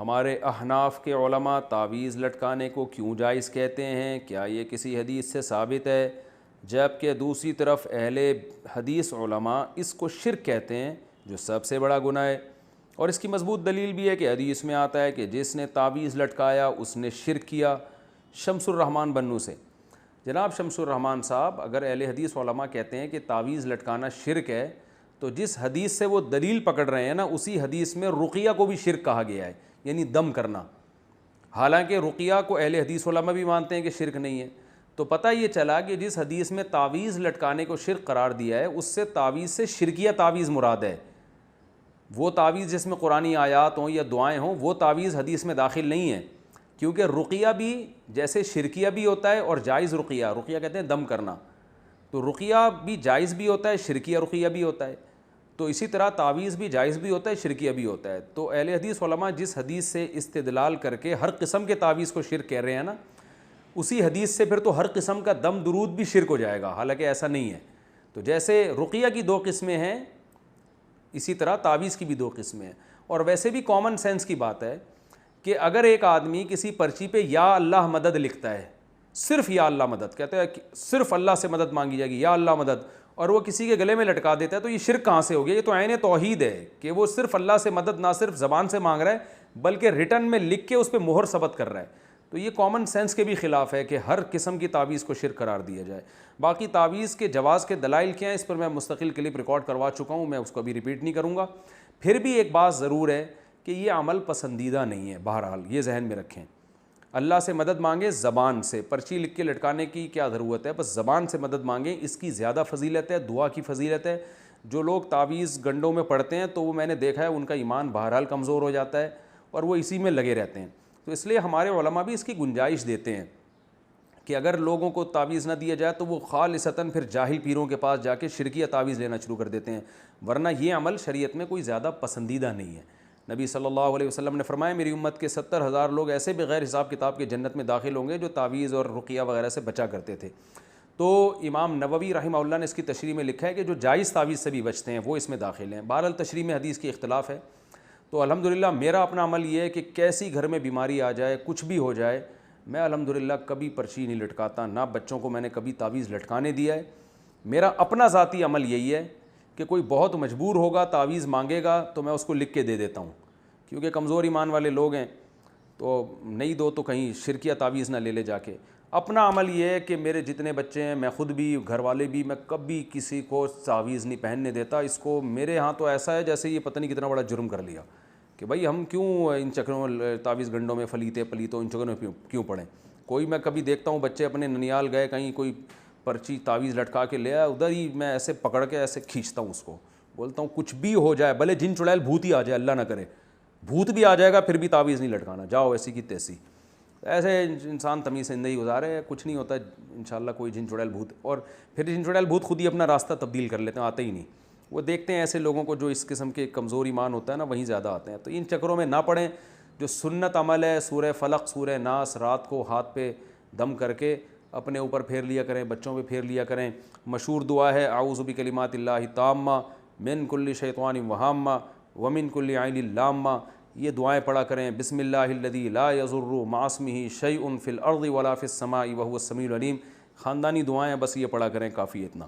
ہمارے احناف کے علماء تعویذ لٹکانے کو کیوں جائز کہتے ہیں؟ کیا یہ کسی حدیث سے ثابت ہے؟ جبکہ دوسری طرف اہل حدیث علماء اس کو شرک کہتے ہیں، جو سب سے بڑا گناہ ہے۔ اور اس کی مضبوط دلیل بھی ہے کہ حدیث میں آتا ہے کہ جس نے تعویذ لٹکایا اس نے شرک کیا۔ شمس الرحمن بنو سے جناب شمس الرحمن صاحب، اگر اہل حدیث علماء کہتے ہیں کہ تعویذ لٹکانا شرک ہے، تو جس حدیث سے وہ دلیل پکڑ رہے ہیں نا، اسی حدیث میں رقیہ کو بھی شرک کہا گیا ہے، یعنی دم کرنا۔ حالانکہ رقیہ کو اہل حدیث علماء بھی مانتے ہیں کہ شرک نہیں ہے۔ تو پتہ یہ چلا کہ جس حدیث میں تعویذ لٹکانے کو شرک قرار دیا ہے، اس سے تعویذ سے شرکیہ تعویذ مراد ہے۔ وہ تعویذ جس میں قرآنی آیات ہوں یا دعائیں ہوں، وہ تعویذ حدیث میں داخل نہیں ہے، کیونکہ رقیہ بھی جیسے شرکیہ بھی ہوتا ہے اور جائز رقیہ کہتے ہیں دم کرنا، تو رقیہ بھی جائز بھی ہوتا ہے، شرکیہ رقیہ بھی ہوتا ہے۔ تو اسی طرح تعویذ بھی جائز بھی ہوتا ہے، شرکیہ بھی ہوتا ہے۔ تو اہل حدیث علماء جس حدیث سے استدلال کر کے ہر قسم کے تعویذ کو شرک کہہ رہے ہیں نا، اسی حدیث سے پھر تو ہر قسم کا دم درود بھی شرک ہو جائے گا، حالانکہ ایسا نہیں ہے۔ تو جیسے رقیہ کی دو قسمیں ہیں، اسی طرح تعویذ کی بھی دو قسمیں ہیں۔ اور ویسے بھی کامن سینس کی بات ہے کہ اگر ایک آدمی کسی پرچی پہ یا اللہ مدد لکھتا ہے، صرف یا اللہ مدد کہتے ہیں، صرف اللہ سے مدد مانگی جائے گی، یا اللہ مدد، اور وہ کسی کے گلے میں لٹکا دیتا ہے، تو یہ شرک کہاں سے ہو گیا؟ یہ تو عین توحید ہے کہ وہ صرف اللہ سے مدد نہ صرف زبان سے مانگ رہا ہے، بلکہ ریٹن میں لکھ کے اس پہ مہر ثبت کر رہا ہے۔ تو یہ کامن سینس کے بھی خلاف ہے کہ ہر قسم کی تعویذ کو شرک قرار دیا جائے۔ باقی تعویذ کے جواز کے دلائل کیا ہیں، اس پر میں مستقل کلپ ریکارڈ کروا چکا ہوں، میں اس کو ابھی ریپیٹ نہیں کروں گا۔ پھر بھی ایک بات ضرور ہے کہ یہ عمل پسندیدہ نہیں ہے، بہرحال یہ ذہن میں رکھیں۔ اللہ سے مدد مانگیں زبان سے، پرچی لکھ کے لٹکانے کی کیا ضرورت ہے، بس زبان سے مدد مانگیں، اس کی زیادہ فضیلت ہے، دعا کی فضیلت ہے۔ جو لوگ تعویذ گنڈوں میں پڑھتے ہیں تو وہ میں نے دیکھا ہے ان کا ایمان بہرحال کمزور ہو جاتا ہے اور وہ اسی میں لگے رہتے ہیں۔ تو اس لیے ہمارے علماء بھی اس کی گنجائش دیتے ہیں کہ اگر لوگوں کو تعویذ نہ دیا جائے تو وہ خالصتاً پھر جاہل پیروں کے پاس جا کے شرکیہ تعویذ لینا شروع کر دیتے ہیں، ورنہ یہ عمل شریعت میں کوئی زیادہ پسندیدہ نہیں ہے۔ نبی صلی اللہ علیہ وسلم نے فرمایا میری امت کے 70,000 لوگ ایسے بغیر حساب کتاب کے جنت میں داخل ہوں گے جو تعویذ اور رقیہ وغیرہ سے بچا کرتے تھے۔ تو امام نووی رحمہ اللہ نے اس کی تشریح میں لکھا ہے کہ جو جائز تعویذ سے بھی بچتے ہیں وہ اس میں داخل ہیں۔ بہرحال تشریح میں حدیث کی اختلاف ہے۔ تو الحمدللہ میرا اپنا عمل یہ ہے کہ کیسی گھر میں بیماری آ جائے، کچھ بھی ہو جائے، میں الحمدللہ کبھی پرچی نہیں لٹکاتا، نہ بچوں کو میں نے کبھی تعویذ لٹکانے دیا ہے۔ میرا اپنا ذاتی عمل یہی ہے کہ کوئی بہت مجبور ہوگا تعویذ مانگے گا تو میں اس کو لکھ کے دے دیتا ہوں، کیونکہ کمزور ایمان والے لوگ ہیں، تو نہیں دو تو کہیں شرکیہ تعویذ نہ لے جا کے۔ اپنا عمل یہ ہے کہ میرے جتنے بچے ہیں، میں خود بھی، گھر والے بھی، میں کبھی کسی کو تعویذ نہیں پہننے دیتا۔ اس کو میرے ہاں تو ایسا ہے جیسے یہ پتہ نہیں کتنا بڑا جرم کر لیا کہ بھائی ہم کیوں ان چکروں تعویذ گنڈوں میں پلیتوں ان چکروں میں کیوں پڑیں۔ کوئی میں کبھی دیکھتا ہوں بچے اپنے ننیال گئے کہیں، کوئی پرچی تعویذ لٹکا کے لے آیا، ادھر ہی میں ایسے پکڑ کے ایسے کھینچتا ہوں اس کو، بولتا ہوں کچھ بھی ہو جائے، بھلے جن چڑیل بھوت ہی آ جائے، اللہ نہ کرے بھوت بھی آ جائے گا پھر بھی تعویذ نہیں لٹکانا، جاؤ ایسی کی تیسی۔ ایسے انسان تمیز زندگی گزارے، کچھ نہیں ہوتا انشاءاللہ کوئی جن چڑیل بھوت، اور پھر جن چڑیل بھوت خود ہی اپنا راستہ تبدیل کر لیتے ہیں، آتے ہی نہیں۔ وہ دیکھتے ہیں ایسے لوگوں کو جو اس قسم کے کمزور ایمان ہوتا ہے نا، وہیں زیادہ آتے ہیں۔ تو ان چکروں میں نہ پڑیں۔ جو سنت عمل ہے، سورہ فلق، سورہ ناس، رات کو ہاتھ پہ دم کر کے اپنے اوپر پھیر لیا کریں، بچوں پہ پھیر لیا کریں۔ مشہور دعا ہے اعوذ بکلمات اللہ التامہ من کل شیطان وہامہ ومن کل عین لامہ، یہ دعائیں پڑھا کریں۔ بسم اللہ الذی لا یضر مع اسمہ شیء فی الارض ولا فی السماء وہو السمیع العلیم، خاندانی دعائیں، بس یہ پڑھا کریں، کافی اتنا۔